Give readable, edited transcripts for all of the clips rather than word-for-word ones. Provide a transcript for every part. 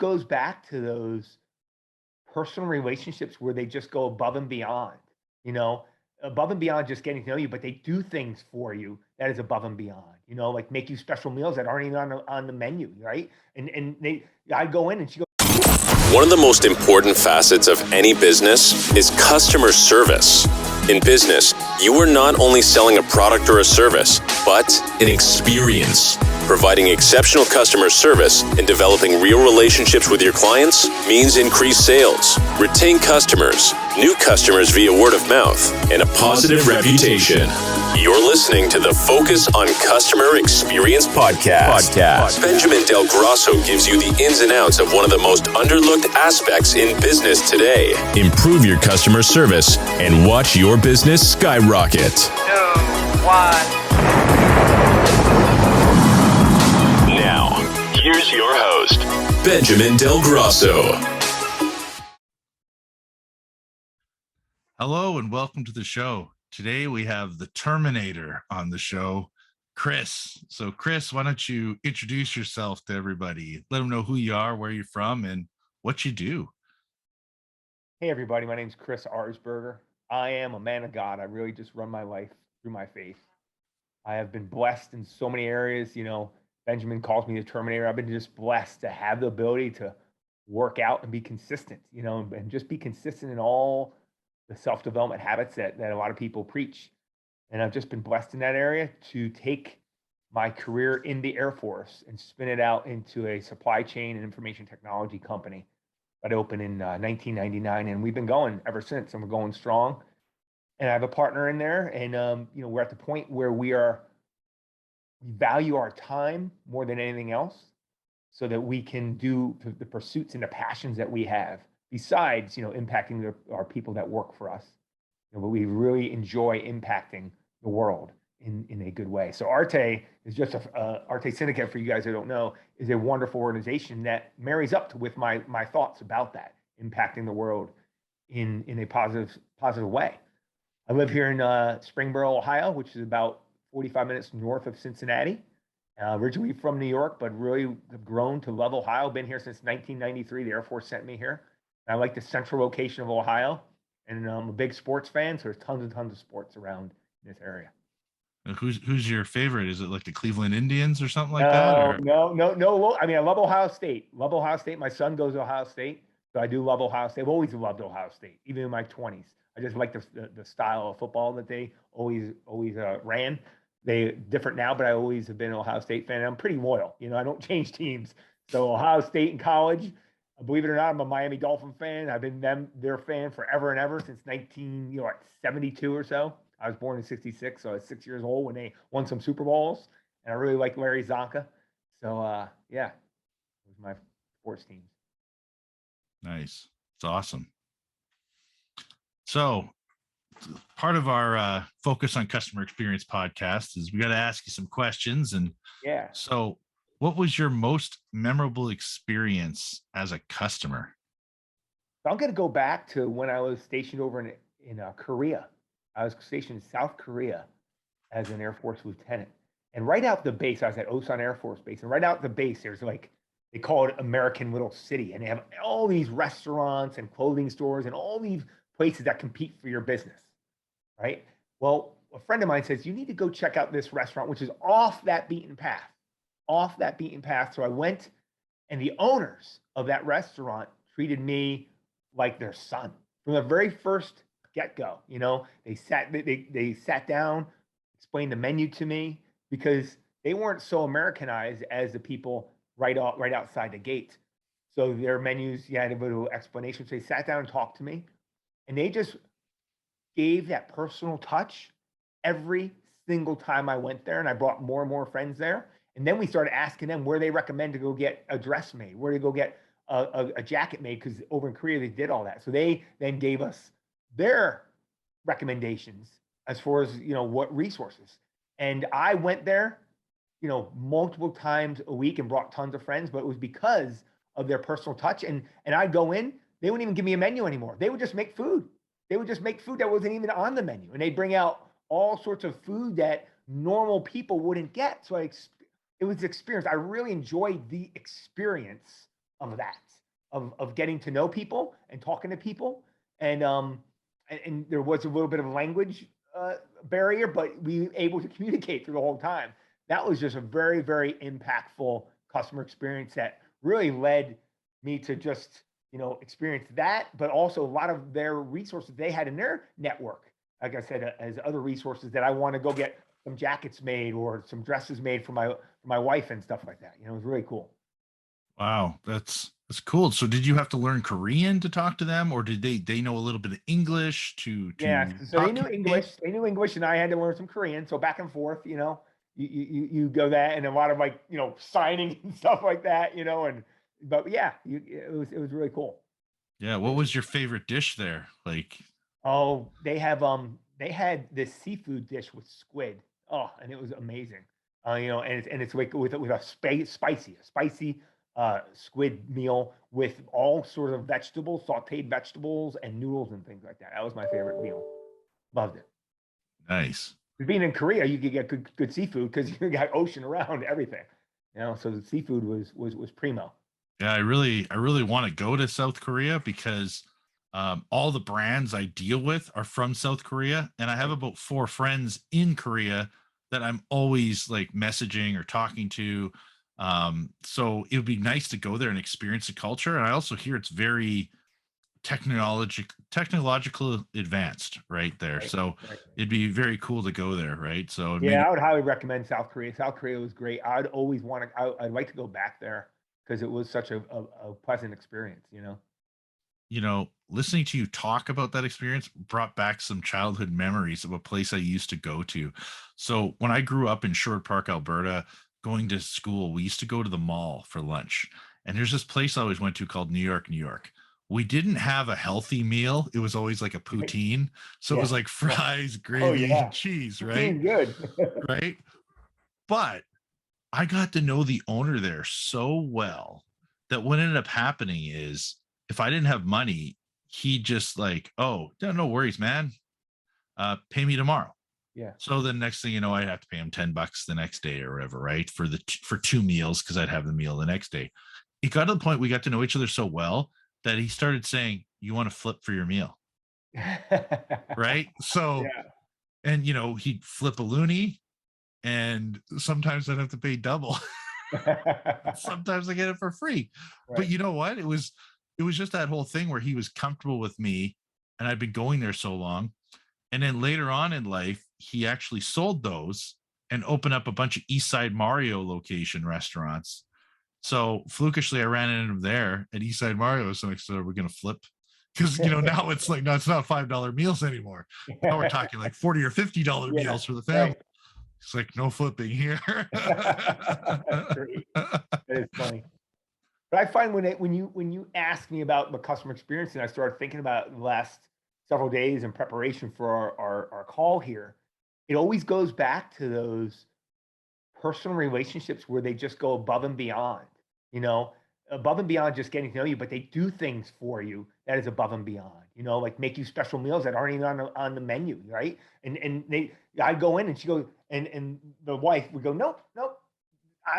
goes back to those personal relationships where they just go above and beyond, above and beyond just getting to know you, but they do things for you that is above and beyond, like make you special meals that aren't even on the menu, right? And I go in and she goes. One of the most important facets of any business is customer service. In business, you are not only selling a product or a service, but an experience. Providing exceptional customer service and developing real relationships with your clients means increased sales, retain customers, new customers via word of mouth, and a positive reputation. You're listening to the Focus on Customer Experience podcast. Benjamin Del Grosso gives you the ins and outs of one of the most underlooked aspects in business today. Improve your customer service and watch your business skyrocket. 2, 1. Now, here's your host, Benjamin Del Grosso. Hello and welcome to the show. Today we have the Terminator on the show, Chris. So Chris, why don't you introduce yourself to everybody? Let them know who you are, where you're from, and what you do. Hey everybody, my name is Chris Arzberger. I am a man of God. I really just run my life through my faith. I have been blessed in so many areas. Benjamin calls me the Terminator. I've been just blessed to have the ability to work out and be consistent, and just be consistent in all the self-development habits that a lot of people preach. And I've just been blessed in that area to take my career in the Air Force and spin it out into a supply chain and information technology company that opened in 1999. And we've been going ever since, and we're going strong. And I have a partner in there, and we're at the point where we value our time more than anything else so that we can do the pursuits and the passions that we have. Besides, impacting our people that work for us, but we really enjoy impacting the world in a good way. So Arte is just Arte Syndicate, for you guys who don't know, is a wonderful organization that marries up with my thoughts about that, impacting the world in a positive way. I live here in Springboro, Ohio, which is about 45 minutes north of Cincinnati. Originally from New York, but really have grown to love Ohio. Been here since 1993. The Air Force sent me here. I like the central location of Ohio, and I'm a big sports fan, so there's tons and tons of sports around this area. Who's your favorite? Is it like the Cleveland Indians or something like that? Or? No. I mean, I love Ohio State. My son goes to Ohio State, so I do love Ohio State. I've always loved Ohio State, even in my 20s. I just like the style of football that they always ran. They're different now, but I always have been an Ohio State fan. I'm pretty loyal. I don't change teams. So Ohio State in college. Believe it or not, I'm a Miami Dolphin fan. I've been their fan forever and ever since 1972 or so. I was born in 66, so I was 6 years old when they won some Super Bowls, and I really liked Larry Zonka. So, it was my sports team. Nice. It's awesome. So, part of our Focus on Customer Experience podcast is we got to ask you some questions. And so what was your most memorable experience as a customer? I'm going to go back to when I was stationed over in Korea. I was stationed in South Korea as an Air Force lieutenant. And right out the base, I was at Osan Air Force Base. And right out the base, there's they call it American Little City. And they have all these restaurants and clothing stores and all these places that compete for your business, right? Well, a friend of mine says, you need to go check out this restaurant, which is off that beaten path. So I went, and the owners of that restaurant treated me like their son from the very first get-go. They sat down, explained the menu to me, because they weren't so Americanized as the people right outside the gate. So their menus, had a little explanation. So they sat down and talked to me, and they just gave that personal touch every single time I went there, and I brought more and more friends there. And then we started asking them where they recommend to go get a dress made, where to go get a jacket made, because over in Korea, they did all that. So they then gave us their recommendations as far as, what resources. And I went there, multiple times a week and brought tons of friends, but it was because of their personal touch. And I'd go in, they wouldn't even give me a menu anymore. They would just make food. They would just make food that wasn't even on the menu. And they'd bring out all sorts of food that normal people wouldn't get. So it was an experience. I really enjoyed the experience of that. of getting to know people and talking to people. And there was a little bit of a language barrier, but we were able to communicate through the whole time. That was just a very, very impactful customer experience that really led me to just, experience that, but also a lot of their resources they had in their network. Like I said, as other resources that I want to go get some jackets made or some dresses made for my wife and stuff like that. It was really cool. Wow, that's cool. So did you have to learn Korean to talk to them, or did they know a little bit of English to Yeah, so they knew talk? English. They knew English, and I had to learn some Korean. So back and forth, you go that, and a lot of signing and stuff like that, but yeah, it was really cool. Yeah, what was your favorite dish there? Like, oh, they had this seafood dish with squid. Oh, and it was amazing. And it's like with a spicy squid meal with all sorts of vegetables, sautéed vegetables and noodles and things like that. That was my favorite meal. Loved it. nice. Being in Korea, you could get good seafood because you got ocean around everything. So the seafood was primo. Yeah, I really want to go to South Korea because all the brands I deal with are from South Korea, and I have about 4 friends in Korea that I'm always like messaging or talking to. So it would be nice to go there and experience the culture. And I also hear it's very technological advanced right there. Right, So right. it'd be very cool to go there, right? So Yeah, I would highly recommend South Korea. South Korea was great. I'd always I'd like to go back there because it was such a pleasant experience. listening to you talk about that experience brought back some childhood memories of a place I used to go to. So when I grew up in Sherwood Park, Alberta, going to school, we used to go to the mall for lunch. And there's this place I always went to called New York, New York. We didn't have a healthy meal. It was always like a poutine. So it was Yeah. like fries, Oh gravy, yeah, and cheese, right? poutine's good. Right. But I got to know the owner there so well that what ended up happening is if I didn't have money, he just like, oh, no worries, man. Pay me tomorrow. Yeah. So the next thing you know, I'd have to pay him $10 the next day or whatever, right? For 2 meals, because I'd have the meal the next day. It got to the point we got to know each other so well that he started saying, you want to flip for your meal. Right. So, Yeah. and he'd flip a loonie, and sometimes I'd have to pay double. Sometimes I get it for free. Right. But you know what? It was just that whole thing where he was comfortable with me, and I'd been going there so long. And then later on in life, he actually sold those and opened up a bunch of East Side Mario location restaurants. So flukishly, I ran into him there at East Side Mario. So I said, we're going to flip. Because, now it's like, no, it's not $5 meals anymore. Now we're talking like $40 or $50 meals for the family. Right. It's like, no flipping here. That's great. That is funny. But I find when you ask me about the customer experience, and I started thinking about the last several days in preparation for our call here, it always goes back to those personal relationships where they just go above and beyond, above and beyond just getting to know you, but they do things for you that is above and beyond, like make you special meals that aren't even on the menu, right? And I go in and she goes, and the wife would go, nope,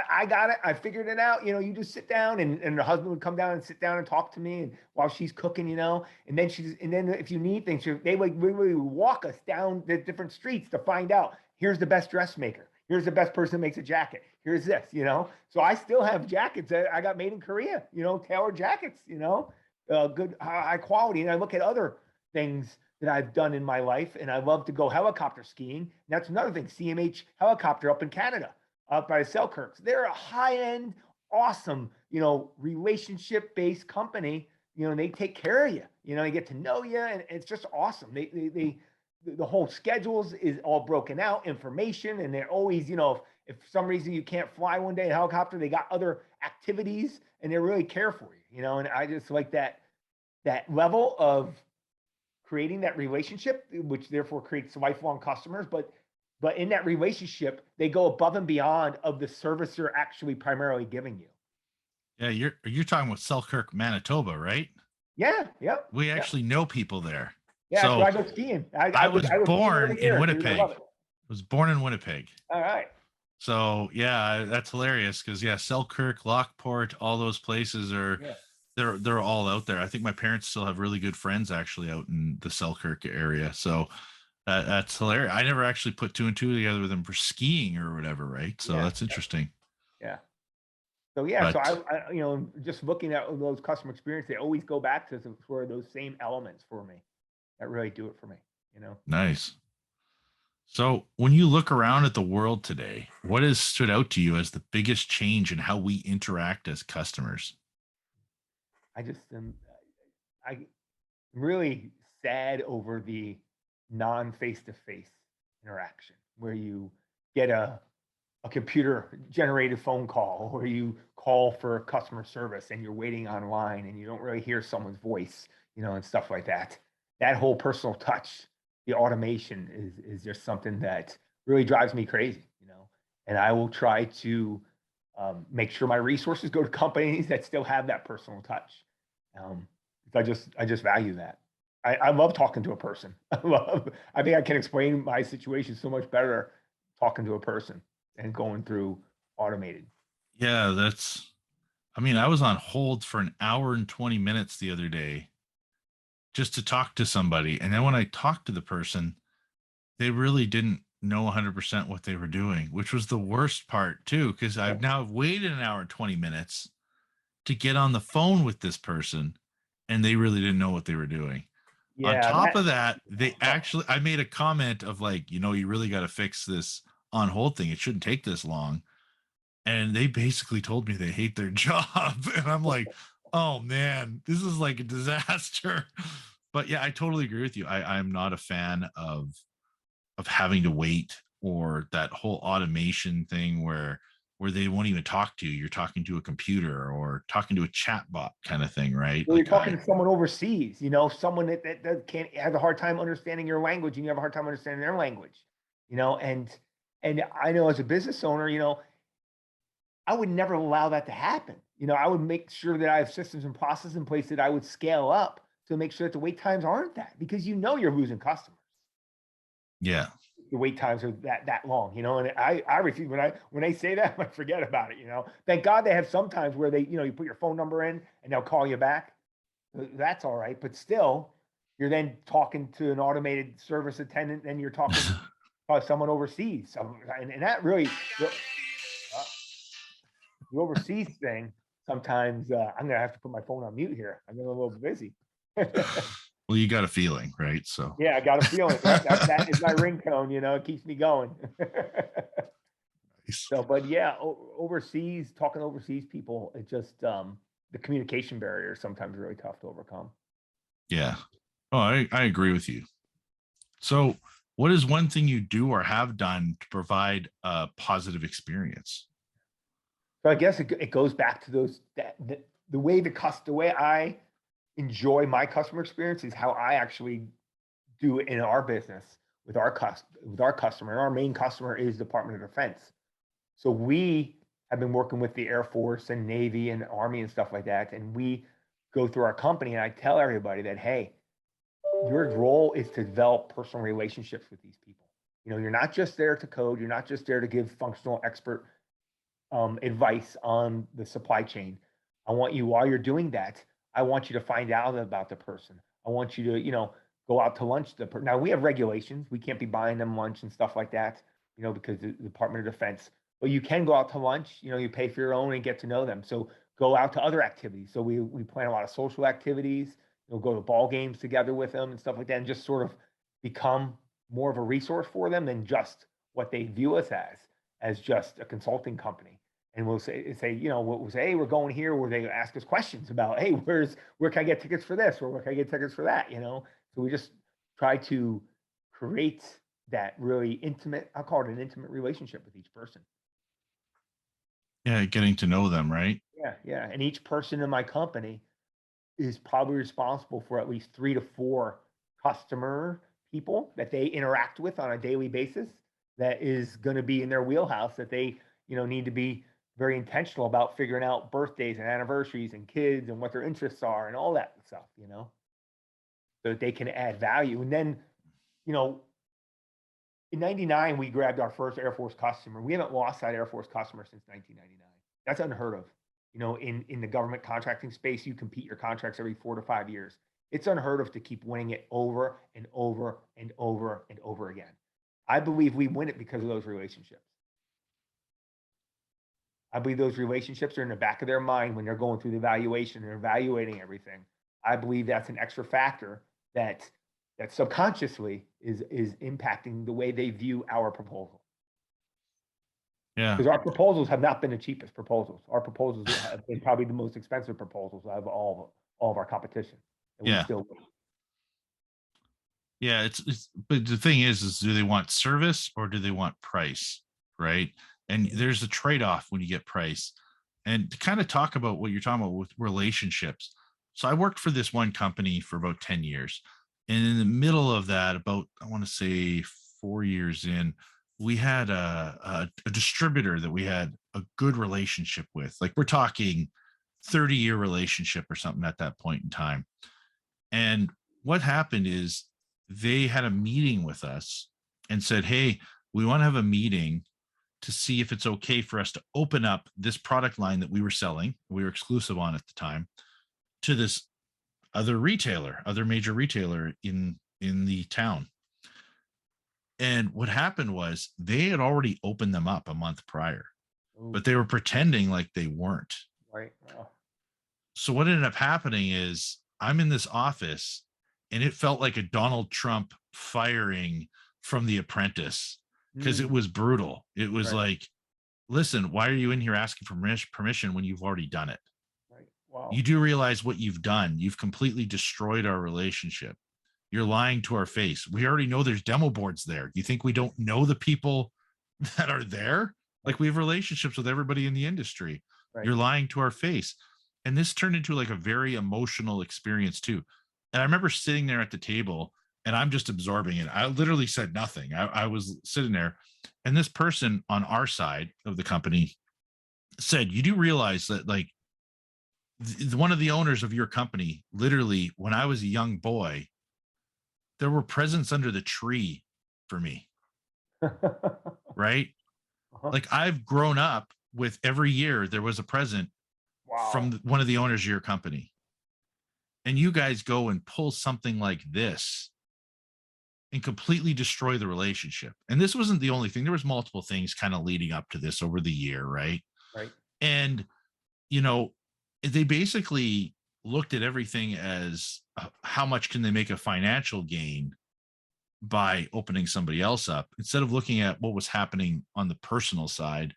I got it. I figured it out. You just sit down, and her husband would come down and sit down and talk to me, and while she's cooking, and then if you need things, they like really walk us down the different streets to find out, here's the best dressmaker. Here's the best person that makes a jacket. Here's this, So I still have jackets that I got made in Korea, tailored jackets, good high quality. And I look at other things that I've done in my life, and I love to go helicopter skiing. And that's another thing, CMH helicopter up in Canada. Up by the Selkirks. They're a high-end, awesome, relationship-based company. And they take care of you. They get to know you, and it's just awesome. The whole schedules is all broken out, information, and they're always, if for some reason you can't fly one day in a helicopter, they got other activities, and they really care for you. And I just like that level of creating that relationship, which therefore creates lifelong customers, but in that relationship, they go above and beyond of the service they're actually primarily giving you. Yeah, you're talking about Selkirk, Manitoba, right? Yeah. We actually know people there. Yeah, so I go skiing. I was born in Winnipeg. I was born in Winnipeg. All right. So yeah, that's hilarious because Selkirk, Lockport, all those places are they're all out there. I think my parents still have really good friends actually out in the Selkirk area. So that's hilarious. I never actually put two and two together with them for skiing or whatever, right? So Yeah, that's interesting. yeah. So yeah, so But just looking at those customer experience, they always go back to for those same elements for me that really do it for me. nice. So when you look around at the world today, what has stood out to you as the biggest change in how we interact as customers? I just am, I'm really sad over the non face to face interaction where you get a computer generated phone call or you call for customer service and you're waiting online and you don't really hear someone's voice, and stuff like that. That whole personal touch, the automation is just something that really drives me crazy, and I will try to make sure my resources go to companies that still have that personal touch. Um, I just value that. I love talking to a person. I think I can explain my situation so much better talking to a person and going through automated. Yeah, I mean, I was on hold for an hour and 20 minutes the other day just to talk to somebody. And then when I talked to the person, they really didn't know 100% what they were doing, which was the worst part too, because Yeah. I've now waited an hour and 20 minutes to get on the phone with this person and they really didn't know what they were doing. On Yeah, top that of that, I made a comment of like, you really got to fix this on hold thing. It shouldn't take this long. And they basically told me they hate their job. And I'm like, oh man, this is like a disaster. But yeah, I totally agree with you. I'm not a fan of having to wait or that whole automation thing where they won't even talk to you. You're talking to a computer or talking to a chat bot kind of thing, right? well, you're talking to someone overseas, someone that can't has a hard time understanding your language and you have a hard time understanding their language, and I know as a business owner, I would never allow that to happen. I would make sure that I have systems and processes in place that I would scale up to make sure that the wait times aren't that because you're losing customers. Yeah. The wait times are that long, and I refuse when they say that, I forget about it, Thank God they have sometimes where they, you put your phone number in and they'll call you back. That's all right, but still, you're then talking to an automated service attendant, and you're talking about someone overseas. So, and that really, the overseas thing, sometimes I'm gonna have to put my phone on mute here. I'm getting a little busy. Well, you got a feeling, right? So Yeah, I got a feeling. That is my ringtone. It keeps me going. So, but yeah, overseas, talking to overseas people, it just the communication barrier is sometimes really tough to overcome. yeah. Oh, I agree with you. So what is one thing you do or have done to provide a positive experience? So I guess it goes back to the way the way I enjoy my customer experience is how I actually do it in our business with our customer. Our main customer is Department of Defense. So we have been working with the Air Force and Navy and Army and stuff like that. And we go through our company and I tell everybody that, hey, your role is to develop personal relationships with these people. You're not just there to code. You're not just there to give functional expert advice on the supply chain. I want you, while you're doing that, I want you to find out about the person. I want you to, go out to lunch. Now we have regulations. We can't be buying them lunch and stuff like that, because the Department of Defense. But you can go out to lunch. You pay for your own and get to know them. So go out to other activities. So we plan a lot of social activities. Go to ball games together with them and stuff like that, and just sort of become more of a resource for them than just what they view us as just a consulting company. And we'll say, we'll say, hey, we're going here, where they ask us questions about, hey, where can I get tickets for this, or where can I get tickets for that, So we just try to create that really intimate, I'll call it an intimate relationship with each person. Yeah, getting to know them, right? Yeah, yeah. And each person in my company is probably responsible for at least 3 to 4 customer people that they interact with on a daily basis that is going to be in their wheelhouse, that they, need to be very intentional about figuring out birthdays and anniversaries and kids and what their interests are and all that stuff, so that they can add value. And then, in 99, we grabbed our first Air Force customer. We haven't lost that Air Force customer since 1999. That's unheard of. in the government contracting space, you compete your contracts every 4 to 5 years. It's unheard of to keep winning it over and over and over and over again. I believe we win it because of those relationships. I believe those relationships are in the back of their mind when they're going through the evaluation and evaluating everything. I believe that's an extra factor that subconsciously is impacting the way they view our proposal. Yeah. Because our proposals have not been the cheapest proposals. Our proposals have been probably the most expensive proposals out of all of our competition. And Yeah. we still win. Yeah, but the thing is do they want service or do they want price, right? And there's a trade-off when you get price. And to kind of talk about what you're talking about with relationships. So I worked for this one company for about 10 years. And in the middle of that, about, I want to say 4 years in, we had a distributor that we had a good relationship with. Like we're talking 30-year relationship or something at that point in time. And what happened is they had a meeting with us and said, hey, we want to have a meeting to see if it's okay for us to open up this product line that we were selling, we were exclusive on at the time, to this other major retailer in the town. And what happened was they had already opened them up a month prior, but they were pretending like they weren't. Right. Wow. So what ended up happening is I'm in this office and it felt like a Donald Trump firing from The Apprentice because it was brutal. It was like, listen, why are you in here asking for permission when you've already done it? Right. Wow. You do realize what you've done. You've completely destroyed our relationship. You're lying to our face. We already know there's demo boards there. You think we don't know the people that are there? Like we have relationships with everybody in the industry. Right. You're lying to our face. And this turned into like a very emotional experience too. And I remember sitting there at the table and I'm just absorbing it. I literally said nothing. I was sitting there and this person on our side of the company said, you do realize that like one of the owners of your company, literally when I was a young boy, there were presents under the tree for me. Right. Like I've grown up with every year there was a present from one of the owners of your company. And you guys go and pull something like this and completely destroy the relationship. And this wasn't the only thing. There was multiple things kind of leading up to this over the year. Right. Right. And, they basically looked at everything as how much can they make a financial gain by opening somebody else up instead of looking at what was happening on the personal side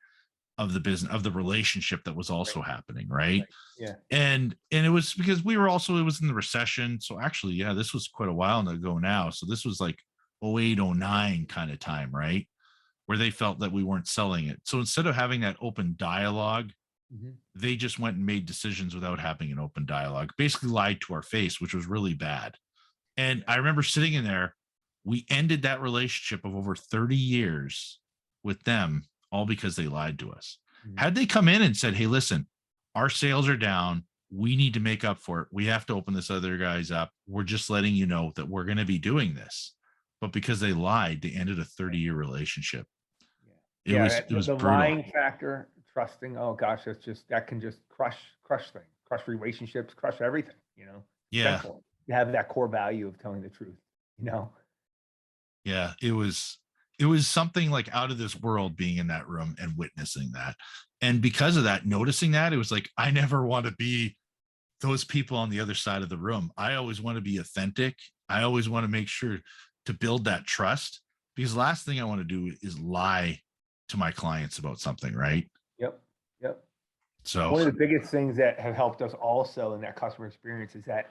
of the business, of the relationship that was also happening. Right. Yeah. And it was because it was in the recession. So actually, yeah, this was quite a while ago now. So this was like 08, 09 kind of time, right? Where they felt that we weren't selling it. So instead of having that open dialogue, they just went and made decisions without having an open dialogue, basically lied to our face, which was really bad. And I remember sitting in there, we ended that relationship of over 30 years with them, all because they lied to us. Had they come in and said, hey, listen, our sales are down. We need to make up for it. We have to open this other guys up. We're just letting you know that we're going to be doing this. But because they lied, they ended a 30-year relationship. It was the brutal. lying factor, trusting. Oh gosh, that can just crush things, crush relationships, crush everything. Yeah. Simple. You have that core value of telling the truth. Yeah, it was something like out of this world being in that room and witnessing that. And because of that, noticing that, it was like, I never want to be those people on the other side of the room. I always want to be authentic. I always want to make sure to build that trust, because the last thing I want to do is lie to my clients about something. Right. Yep. So one of the biggest things that have helped us also in that customer experience is that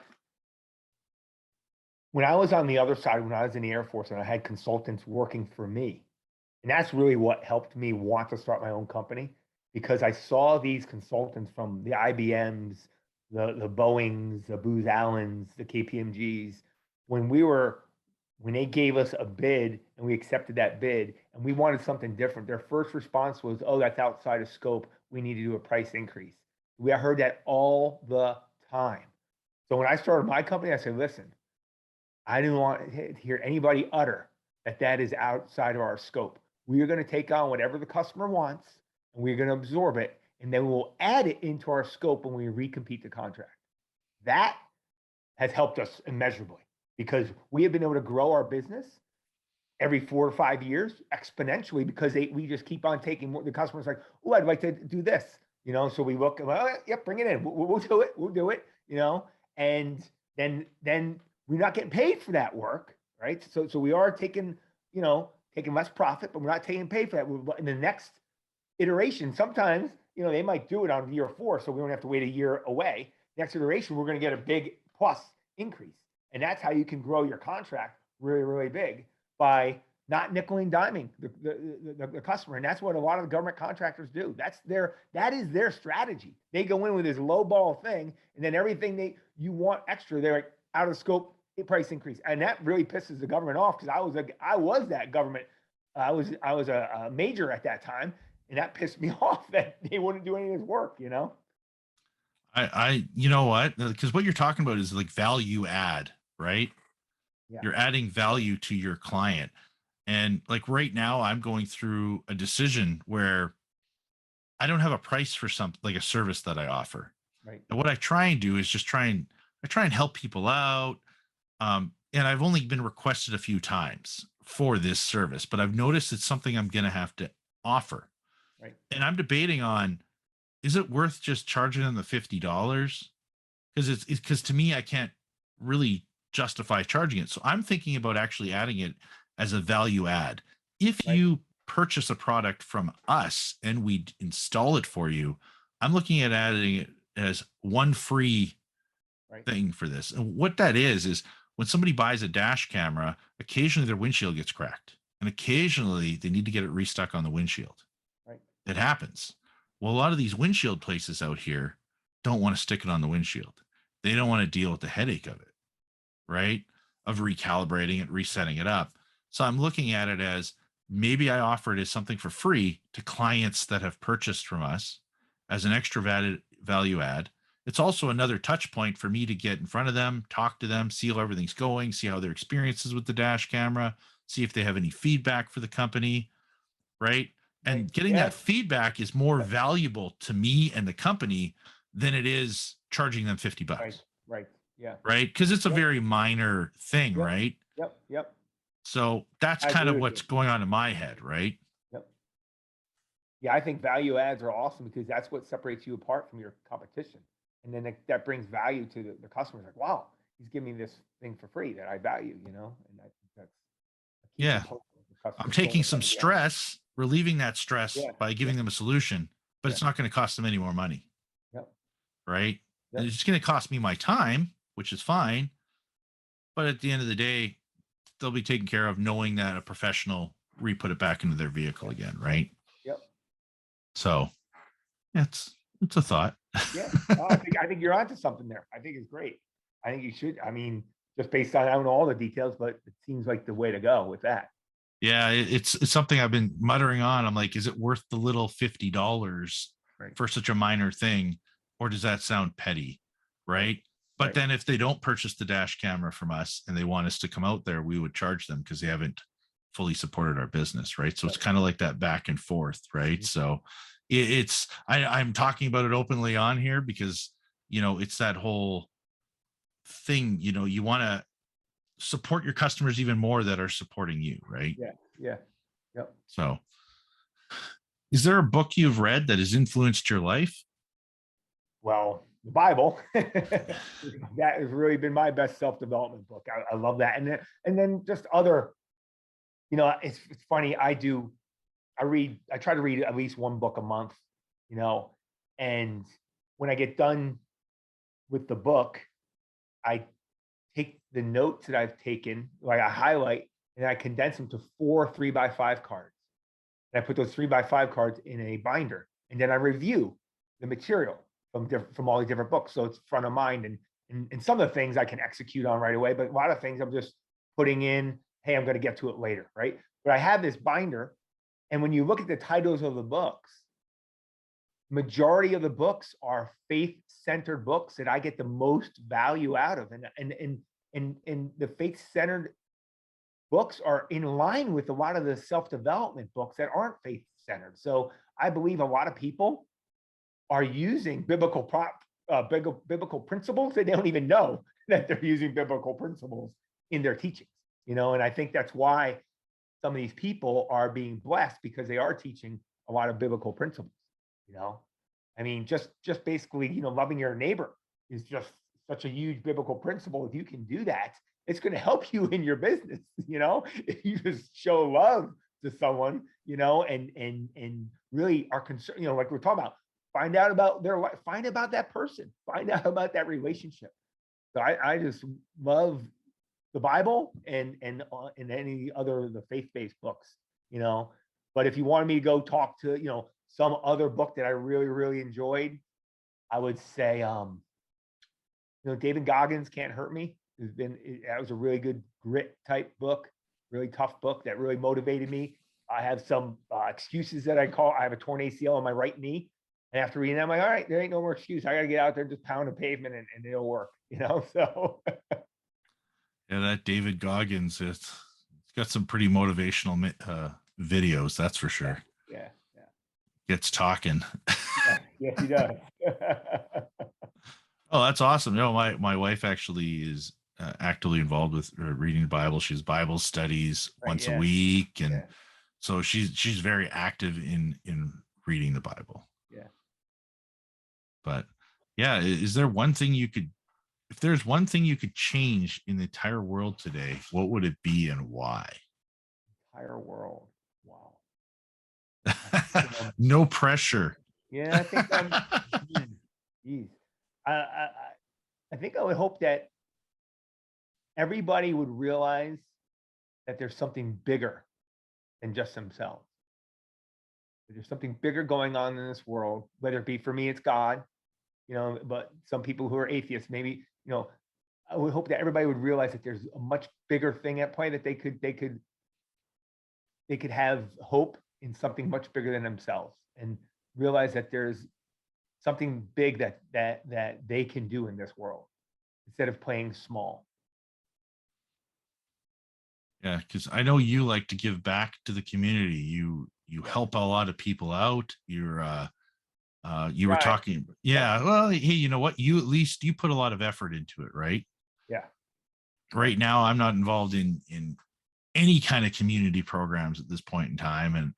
when I was on the other side, when I was in the Air Force and I had consultants working for me, and that's really what helped me want to start my own company, because I saw these consultants from the IBMs, the Boeings, the Booz Allens, the KPMGs, when they gave us a bid and we accepted that bid and we wanted something different, their first response was, oh, that's outside of scope. We need to do a price increase. I heard that all the time. So when I started my company, I said, listen, I didn't want to hear anybody utter that is outside of our scope. We are going to take on whatever the customer wants and we're going to absorb it. and then we'll add it into our scope when we recompete the contract. That has helped us immeasurably because we have been able to grow our business every 4 or 5 years exponentially because we just keep on taking more. The customer's like, oh, I'd like to do this, so we look, well, yep, bring it in. We'll do it, and then we're not getting paid for that work, right? So we are taking less profit, but we're not taking paid for that. In the next iteration, sometimes, they might do it on year 4, so we don't have to wait a year away. Next iteration, we're going to get a big plus increase. And that's how you can grow your contract really, really big by not nickel and diming the customer. And that's what a lot of the government contractors do. That is their strategy. They go in with this low ball thing, and then everything you want extra, they're like out of scope price increase. And that really pisses the government off because I was that government. I was a major at that time, and that pissed me off that they wouldn't do any of this work, you know what? Because what you're talking about is like value add, right? Yeah. You're adding value to your client. And like right now, I'm going through a decision where I don't have a price for something like a service that I offer. Right. And what I try and do is just try and help people out. And I've only been requested a few times for this service, but I've noticed it's something I'm going to have to offer. Right. And I'm debating on, is it worth just charging them the $50? Because to me, I can't really justify charging it. So I'm thinking about actually adding it as a value add. If you purchase a product from us and we install it for you, I'm looking at adding it as one free thing for this. And what that is when somebody buys a dash camera, occasionally their windshield gets cracked and occasionally they need to get it restuck on the windshield. Right. It happens. Well, a lot of these windshield places out here don't want to stick it on the windshield. They don't want to deal with the headache of it, right? Of recalibrating it, resetting it up. So I'm looking at it as maybe I offer it as something for free to clients that have purchased from us as an extra value add. It's also another touch point for me to get in front of them, talk to them, see how everything's going, see how their experiences with the dash camera, see if they have any feedback for the company, right? And getting that feedback is more valuable to me and the company than it is charging them $50. Right. Yeah. Right. Because it's a very minor thing, right? Yep. So that's kind of what's going on in my head, right? Yep. Yeah, I think value adds are awesome because that's what separates you apart from your competition. And then that brings value to the customers. Like, wow, he's giving me this thing for free that I value, and I think that's a key component of the I'm taking some stress, relieving that stress by giving them a solution, but it's not going to cost them any more money. Yep. Right. Yep. It's going to cost me my time, which is fine. But at the end of the day, they'll be taken care of knowing that a professional re-put it back into their vehicle again. Right. Yep. So it's a thought. Yeah. I think you're onto something there. I think it's great. I think you should, just based on, I don't know all the details, but it seems like the way to go with that. Yeah, it's something I've been muttering on. I'm like, is it worth the little $50 for such a minor thing? Or does that sound petty? Right. But then if they don't purchase the dash camera from us and they want us to come out there, we would charge them because they haven't fully supported our business. Right. So it's kind of like that back and forth. Right. Mm-hmm. So I'm talking about it openly on here because, it's that whole thing, you want to support your customers even more that are supporting you. Right. Yeah. Yep. So is there a book you've read that has influenced your life? Well, the Bible. That has really been my best self-development book. I love that. And then just other, it's funny. I try to read at least one book a month, and when I get done with the book, I take the notes that I've taken, like I highlight, and I condense them to 4 3x5 cards. And I put those 3x5 cards in a binder, and then I review the material from all these different books. So it's front of mind, and some of the things I can execute on right away, but a lot of things I'm just putting in, hey, I'm going to get to it later, right? But I have this binder, and when you look at the titles of the books, majority of the books are faith-centered books that I get the most value out of, and the faith-centered books are in line with a lot of the self-development books that aren't faith-centered. So I believe a lot of people are using biblical principles. They don't even know that they're using biblical principles in their teachings, and I think that's why some of these people are being blessed, because they are teaching a lot of biblical principles. I mean, just basically, loving your neighbor is just such a huge biblical principle. If you can do that, it's going to help you in your business. If you just show love to someone, and really are concerned, like we're talking about, find out about their life, find about that person, find out about that relationship. So I just love the Bible and any other the faith-based books, But if you wanted me to go talk to some other book that I really, really enjoyed, I would say David Goggins' Can't Hurt Me. That was a really good grit type book, really tough book that really motivated me. I have some excuses that I have a torn ACL on my right knee. And after reading that, I'm like, all right, there ain't no more excuse. I got to get out there and just pound the pavement and it'll work, so. Yeah, that David Goggins, it's got some pretty motivational videos, that's for sure. Yeah. Gets talking. Yes, he does. Oh, that's awesome. My wife actually is actively involved with reading the Bible. She's Bible studies once a week. And so she's very active in reading the Bible. Yeah. But yeah, is there one thing if there's one thing you could change in the entire world today, what would it be and why? Entire world. Wow. No pressure. Yeah, I think geez. I think I would hope that everybody would realize that there's something bigger than just themselves. There's something bigger going on in this world, whether it be, for me, it's God, but some people who are atheists, maybe, I would hope that everybody would realize that there's a much bigger thing at play, that they could have hope in something much bigger than themselves, and realize that there's something big that they can do in this world instead of playing small. Yeah, because I know you like to give back to the community. You help a lot of people out. You were talking. Yeah. Well, hey, you know what? You at least you put a lot of effort into it, right? Yeah. Right now, I'm not involved in any kind of community programs at this point in time, and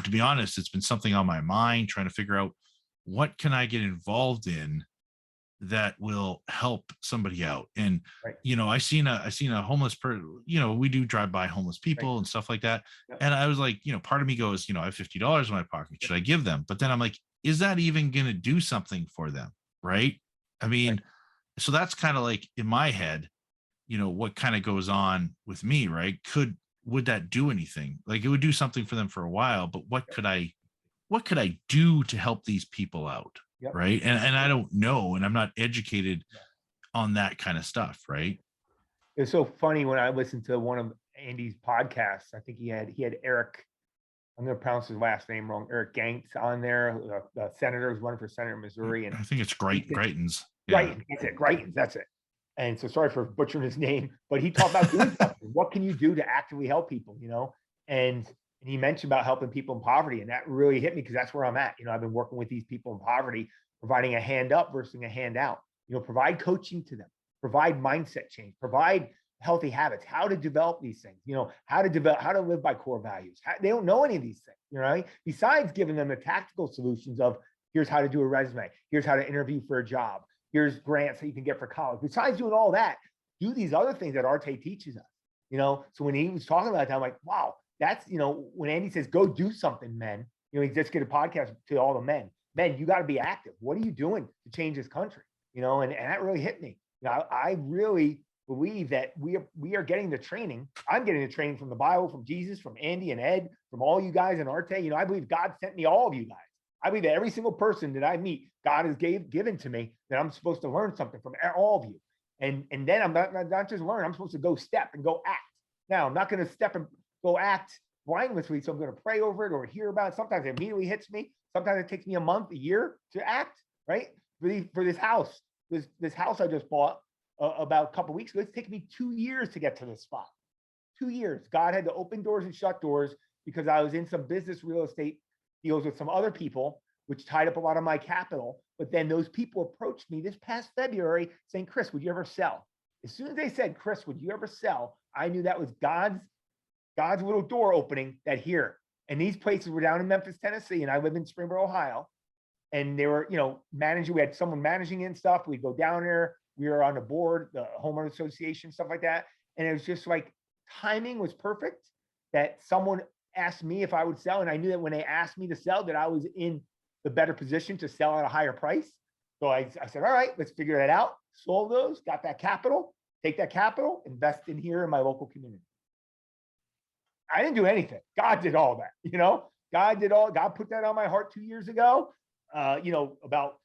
to be honest, it's been something on my mind, trying to figure out what can I get involved in that will help somebody out. And I seen a homeless person. We do drive by homeless people and stuff like that. And I was like, part of me goes, I have $50 in my pocket, should I give them? But then I'm like, is that even going to do something for them? Right. I mean, so that's kind of like in my head, what kind of goes on with me, right? Would that do anything? Like, it would do something for them for a while, but what could I do to help these people out? Yep. Right. And I don't know, and I'm not educated on that kind of stuff. Right. It's so funny when I listened to one of Andy's podcasts. I think he had Eric, I'm going to pronounce his last name wrong, Eric Gankes on there, the senator who's running for Senator in Missouri. And I think it's Greitens. Greitens, that's it. And so sorry for butchering his name, but he talked about doing something. What can you do to actively help people, And he mentioned about helping people in poverty, and that really hit me, because that's where I'm at. I've been working with these people in poverty, providing a hand up versus a hand out. Provide coaching to them, provide mindset change, provide healthy habits, how to develop these things, how to live by core values. They don't know any of these things, right? Besides giving them the tactical solutions of, here's how to do a resume, here's how to interview for a job, here's grants that you can get for college. Besides doing all that, do these other things that Arte teaches us, So when he was talking about that, I'm like, wow, that's, when Andy says, go do something, men, he just get a podcast to all the men, you got to be active. What are you doing to change this country? And that really hit me. I really believe that we are getting the training. I'm getting the training from the Bible, from Jesus, from Andy and Ed, from all you guys in Arte. I believe God sent me all of you guys. I believe that every single person that I meet, God has given to me, that I'm supposed to learn something from all of you. And then I'm not just learn, I'm supposed to go step and go act. Now, I'm not going to step and go act mindlessly, so I'm going to pray over it or hear about it. Sometimes it immediately hits me. Sometimes it takes me a month, a year to act, right? For this house, this house I just bought about a couple of weeks ago, it's taken me 2 years to get to this spot. 2 years. God had to open doors and shut doors, because I was in some business real estate deals with some other people which tied up a lot of my capital. But then those people approached me this past February saying, Chris, would you ever sell? As soon as they said, Chris, would you ever sell? I knew that was God's little door opening that here. And these places were down in Memphis, Tennessee, and I live in Springboro, Ohio. And they were, managing, we had someone managing it and stuff. We'd go down there. We were on the board, the homeowner association, stuff like that. And it was just like, timing was perfect that someone asked me if I would sell. And I knew that when they asked me to sell, that I was in the better position to sell at a higher price. So I said, all right, let's figure that out. Sold those, got that capital, take that capital, invest in here in my local community. I didn't do anything. God did all that, God put that on my heart 2 years ago, about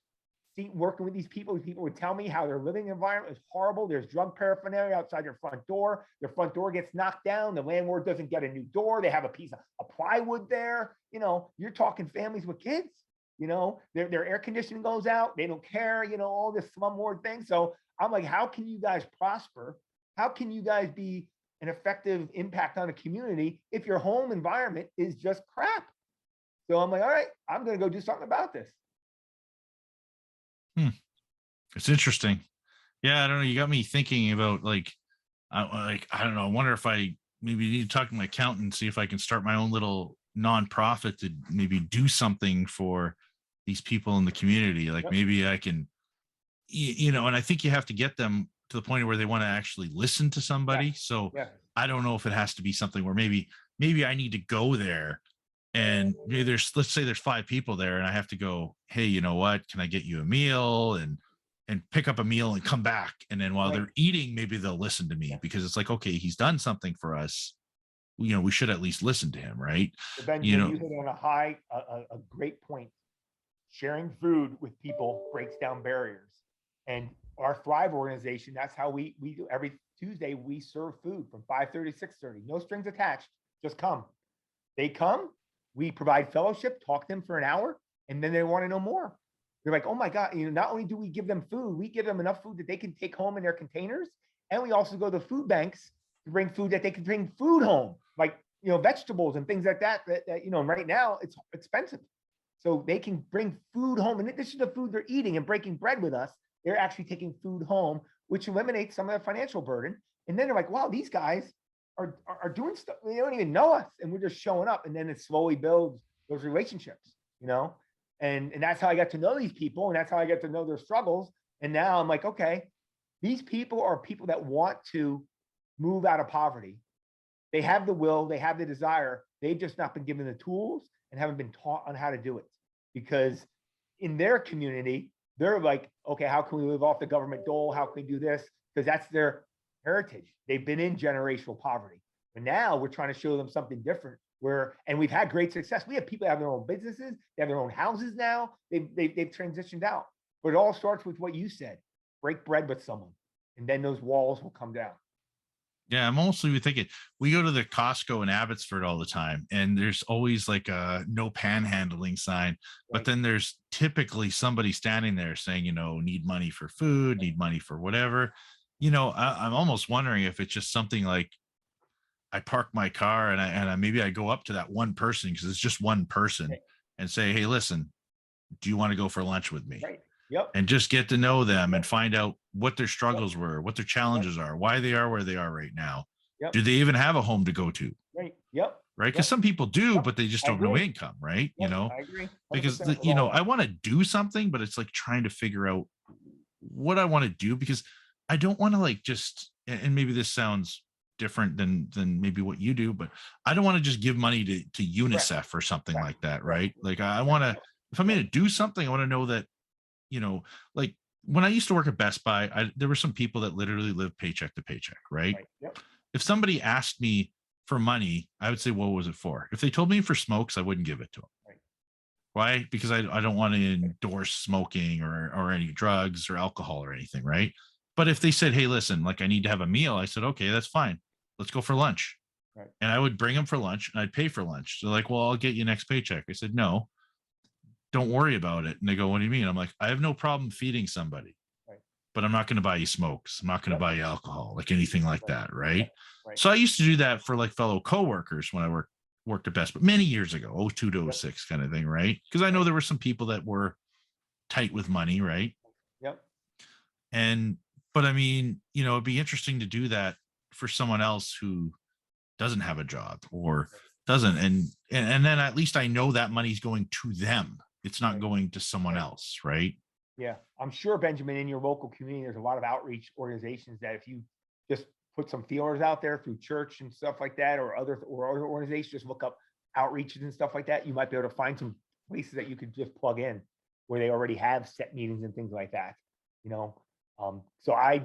working with these people. People would tell me how their living environment is horrible. There's drug paraphernalia outside their front door. Their front door gets knocked down. The landlord doesn't get a new door. They have a piece of plywood there. You're talking families with kids, their air conditioning goes out. They don't care, all this slumlord thing. So I'm like, how can you guys prosper? How can you guys be an effective impact on a community if your home environment is just crap? So I'm like, all right, I'm going to go do something about this. It's interesting. Yeah, I don't know. You got me thinking about I don't know. I wonder if I maybe need to talk to my accountant and see if I can start my own little nonprofit to maybe do something for these people in the community. Like maybe I can, and I think you have to get them to the point where they want to actually listen to somebody. So I don't know if it has to be something where maybe I need to go there. And maybe let's say there's 5 people there and I have to go, hey, you know what? Can I get you a meal and pick up a meal and come back? And then while they're eating, maybe they'll listen to me because it's like, okay, he's done something for us. We should at least listen to him. Right. But then you hit on a great point. Sharing food with people breaks down barriers. And our Thrive organization, that's how we do every Tuesday. We serve food from 5:30 to 6:30, no strings attached. Just come. They come. We provide fellowship, talk to them for an hour, and then they want to know more. They're like, oh my God, not only do we give them food, we give them enough food that they can take home in their containers. And we also go to food banks to bring food that they can bring food home, like, vegetables and things like that, right now it's expensive. So they can bring food home. And this is the food they're eating and breaking bread with us. They're actually taking food home, which eliminates some of the financial burden. And then they're like, wow, these guys are doing stuff. They don't even know us, and we're just showing up. And then it slowly builds those relationships, and that's how I got to know these people, and that's how I get to know their struggles. And now I'm like, okay, these people are people that want to move out of poverty. They have the will, they have the desire. They've just not been given the tools and haven't been taught on how to do it. Because in their community, they're like, okay, how can we live off the government dole? How can we do this? Because that's their heritage. They've been in generational poverty. But now we're trying to show them something different and we've had great success. We have people that have their own businesses, they have their own houses now. They've transitioned out. But it all starts with what you said, break bread with someone, and then those walls will come down. Yeah, I'm mostly thinking, we go to the Costco in Abbotsford all the time, and there's always like a no panhandling sign, but then there's typically somebody standing there saying, need money for food, need money for whatever. I'm almost wondering if it's just something like I park my car and I maybe I go up to that one person, because it's just one person, and say, hey, listen, do you want to go for lunch with me? Right. Yep. And just get to know them and find out what their struggles were, what their challenges are, why they are where they are right now. Yep. Do they even have a home to go to? Right. Yep. Right. Because some people do, but they just don't know income. Right. Yep. I agree. Because, I want to do something, but it's like trying to figure out what I want to do, because I don't want to and maybe this sounds different than maybe what you do, but I don't want to just give money to UNICEF or something like that. Right. Like I want to, if I'm going to do something, I want to know that, like when I used to work at Best Buy, there were some people that literally lived paycheck to paycheck. Right. Yep. If somebody asked me for money, I would say, what was it for? If they told me for smokes, I wouldn't give it to them. Right. Why? Because I don't want to endorse smoking or any drugs or alcohol or anything. Right. But if they said, hey, listen, like I need to have a meal, I said, okay, that's fine. Let's go for lunch. Right. And I would bring them for lunch and I'd pay for lunch. So like, well, I'll get you next paycheck. I said, no, don't worry about it. And they go, what do you mean? I'm like, I have no problem feeding somebody, but I'm not going to buy you smokes. I'm not going to buy you alcohol, like anything like that. Right? So I used to do that for like fellow coworkers when I worked worked at best, but many years ago, 02 to Yep. 06 kind of thing, right? Because I know there were some people that were tight with money, right? Yep. And but I mean, it'd be interesting to do that for someone else who doesn't have a job or doesn't, and then at least I know that money's going to them. It's not Right. going to someone else, right? Yeah, I'm sure, Benjamin, in your local community, there's a lot of outreach organizations that if you just put some feelers out there through church and stuff like that, or other organizations, just look up outreaches and stuff like that, you might be able to find some places that you could just plug in where they already have set meetings and things like that. So I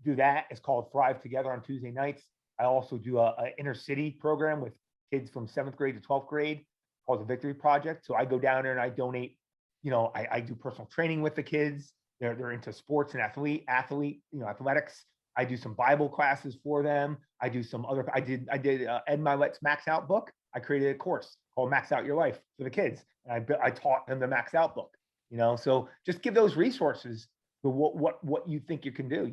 do that. It's called Thrive Together on Tuesday nights. I also do a inner city program with kids from 7th grade to 12th grade called the Victory Project. So I go down there and I donate. I do personal training with the kids. They're into sports and athletics. I do some Bible classes for them. I do some other. I did Ed Milet's Max Out book. I created a course called Max Out Your Life for the kids, and I taught them the Max Out book. So just give those resources for what you think you can do.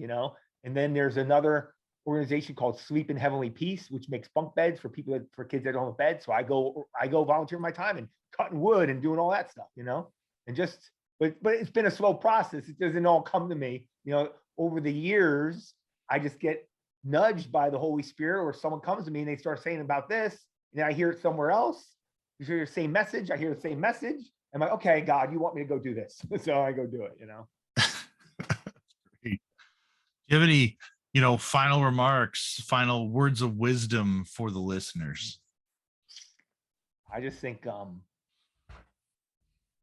And then there's another organization called Sleep in Heavenly Peace, which makes bunk beds for kids that don't have beds. So I go volunteer my time and cutting wood and doing all that stuff. And but it's been a slow process. It doesn't all come to me, over the years. I just get nudged by the Holy Spirit, or someone comes to me and they start saying about this, and I hear it somewhere else. You hear the same message. I hear the same message. I'm like, okay, God, you want me to go do this. So I go do it, Great. Do you have any, final remarks, final words of wisdom for the listeners? I just think,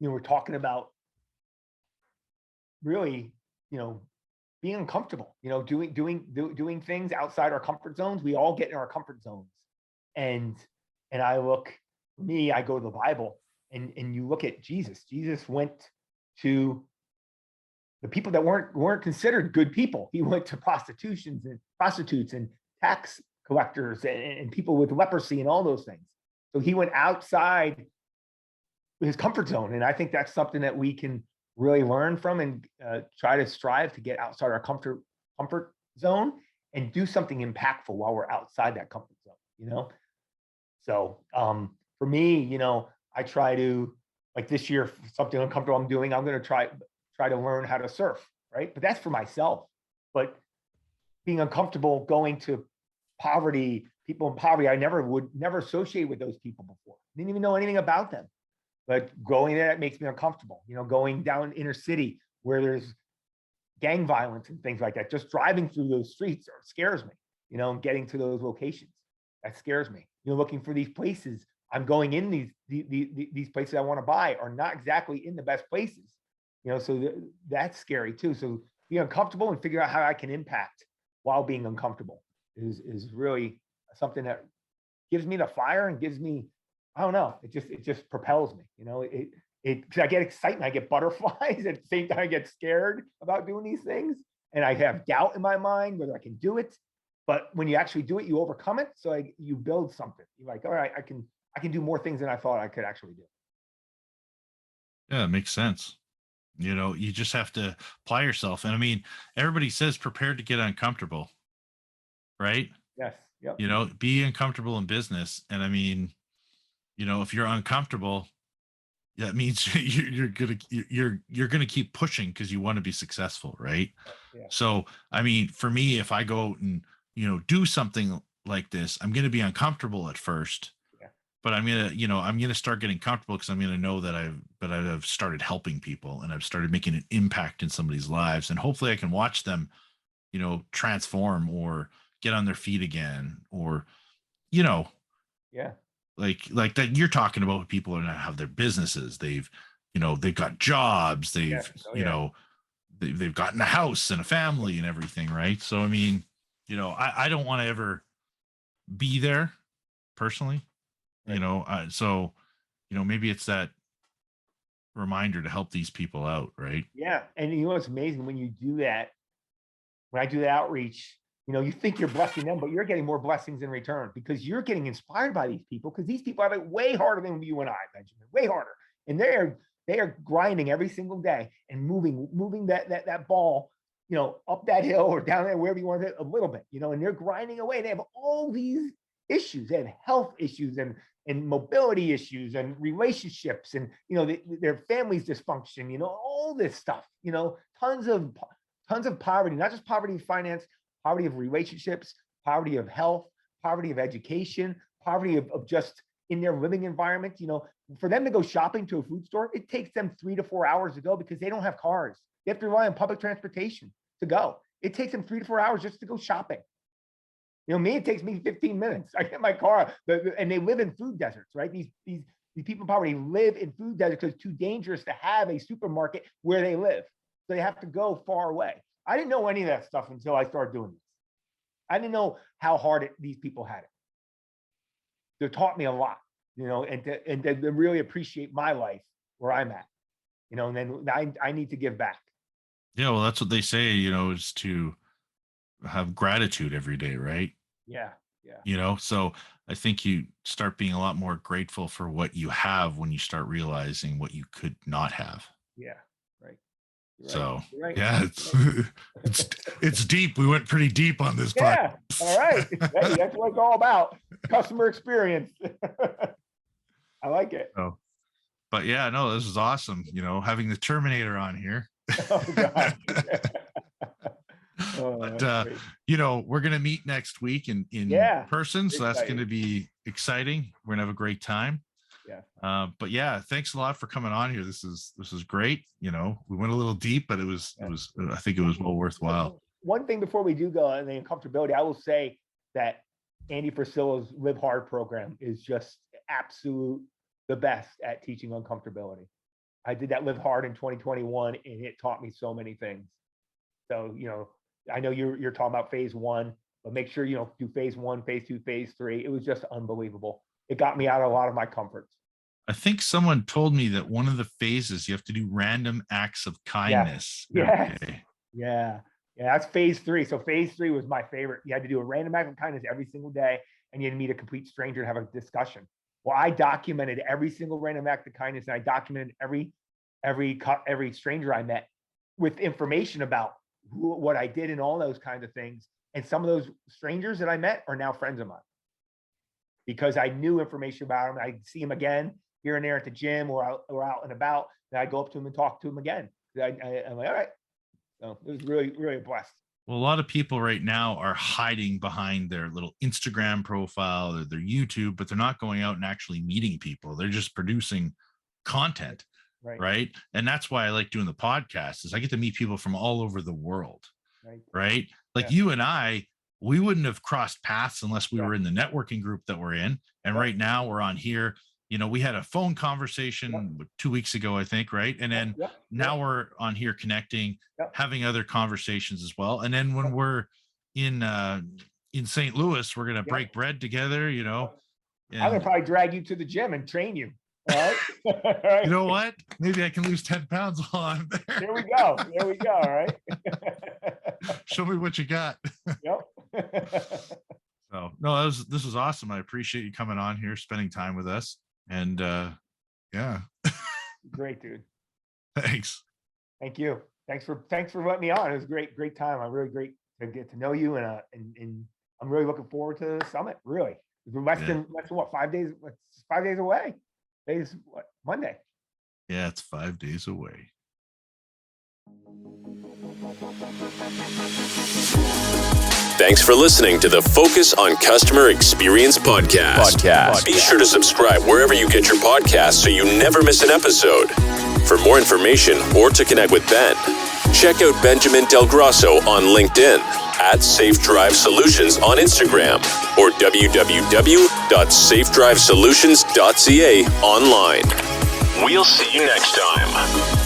we're talking about really, being uncomfortable, doing things outside our comfort zones. We all get in our comfort zones. And I go to the Bible, and you look at Jesus. Jesus went to the people that weren't considered good people. He went to prostitutes and tax collectors and people with leprosy and all those things. So he went outside his comfort zone. And I think that's something that we can really learn from, and try to strive to get outside our comfort zone and do something impactful while we're outside that comfort zone, So for me, I try to, like this year, something uncomfortable I'm doing, I'm going to try to learn how to surf, right? But that's for myself. But being uncomfortable going to people in poverty, I would never associate with those people before. Didn't even know anything about them. But going there, it makes me uncomfortable. Going down inner city where there's gang violence and things like that. Just driving through those streets scares me. Getting to those locations, that scares me. Looking for these places. I'm going in these places I want to buy are not exactly in the best places. So that's scary too. So be uncomfortable and figure out how I can impact while being uncomfortable is really something that gives me the fire and gives me, I don't know. It just propels me, because I get excitement, I get butterflies at the same time. I get scared about doing these things, and I have doubt in my mind whether I can do it. But when you actually do it, you overcome it. So you build something. You're like, all right, I can do more things than I thought I could actually do. Yeah, it makes sense. You just have to apply yourself. And I mean, everybody says prepared to get uncomfortable, right? Yes. Yep. Be uncomfortable in business. And I mean, if you're uncomfortable, that means you're gonna keep pushing because you want to be successful, right? Yeah. So I mean, for me, if I go out and do something like this, I'm gonna be uncomfortable at first, but I'm gonna start getting comfortable because I'm gonna know that I've started helping people and I've started making an impact in somebody's lives, and hopefully I can watch them, transform or get on their feet again, or Yeah. like that you're talking about. People are not have their businesses, they've got jobs, they've gotten a house and a family and everything, right? So I mean, I don't want to ever be there personally, right. So maybe it's that reminder to help these people out, right? Yeah. And what's amazing, when you do that, when I do the outreach, you think you're blessing them, but you're getting more blessings in return because you're getting inspired by these people, because these people have it way harder than you and I, Benjamin, way harder. And they are grinding every single day and moving that ball, up that hill or down there, wherever you want it, a little bit, and they're grinding away. They have all these issues. They had health issues and mobility issues and relationships and, their family's dysfunction, all this stuff, tons of poverty, not just poverty of finance, poverty of relationships, poverty of health, poverty of education, poverty of just in their living environment. For them to go shopping to a food store, it takes them 3 to 4 hours to go because they don't have cars. They have to rely on public transportation to go. It takes them 3 to 4 hours just to go shopping. It takes me 15 minutes. I get my car, and they live in food deserts, right? These people in poverty live in food deserts because it's too dangerous to have a supermarket where they live. So they have to go far away. I didn't know any of that stuff until I started doing this. I didn't know how hard these people had it. They taught me a lot, and to really appreciate my life where I'm at, and then I need to give back. Yeah, well, that's what they say, is to have gratitude every day, right? Yeah. So I think you start being a lot more grateful for what you have when you start realizing what you could not have. Yeah, right. So right. Yeah, it's deep. We went pretty deep on this podcast. All right. Hey, that's what it's all about. Customer experience. I like it. But yeah, no, this is awesome. Having the Terminator on here. Oh God. But we're gonna meet next week in person, so that's gonna be exciting. We're gonna have a great time. Yeah. But yeah, thanks a lot for coming on here. This is great. We went a little deep, but it was I think it was well worthwhile. One thing before we do go on the uncomfortability, I will say that Andy Frisillo's Live Hard program is just absolute the best at teaching uncomfortability. I did that Live Hard in 2021, and it taught me so many things. So, I know you're talking about phase 1, but make sure, do phase 1, phase 2, phase 3. It was just unbelievable. It got me out of a lot of my comforts. I think someone told me that one of the phases you have to do random acts of kindness. Yeah. Yeah. That's phase 3. So phase 3 was my favorite. You had to do a random act of kindness every single day, and you had to meet a complete stranger and have a discussion. Well, I documented every single random act of kindness, and I documented every stranger I met with information about what I did and all those kinds of things. And some of those strangers that I met are now friends of mine because I knew information about them. I'd see them again here and there at the gym or out and about. And I'd go up to them and talk to them again. I'm like, all right. So it was really, really blessed. Well, a lot of people right now are hiding behind their little Instagram profile or their YouTube, but they're not going out and actually meeting people. They're just producing content. Right. And that's why I like doing the podcast is I get to meet people from all over the world. Right. Like you and I, we wouldn't have crossed paths unless we were in the networking group that we're in. And right now we're on here. We had a phone conversation 2 weeks ago, I think. Right. And then now we're on here connecting, having other conversations as well. And then when we're in St. Louis, we're going to break bread together, And I'm going to probably drag you to the gym and train you. All right. You know what? Maybe I can lose 10 pounds while I'm there. There we go. All right. Show me what you got. Yep. So no, this is awesome. I appreciate you coming on here, spending time with us. And yeah. Great, dude. Thanks. Thank you. Thanks for letting me on. It was great time. I'm really great to get to know you, and I'm really looking forward to the summit. Really. We're less than what, 5 days? 5 days away. Today's what, Monday? Yeah, it's 5 days away. Thanks for listening to the Focus on Customer Experience podcast. Be sure to subscribe wherever you get your podcasts so you never miss an episode. For more information or to connect with Ben, check out Benjamin Del Grosso on LinkedIn, at Safe Drive Solutions on Instagram, or www.safedrivesolutions.ca online. We'll see you next time.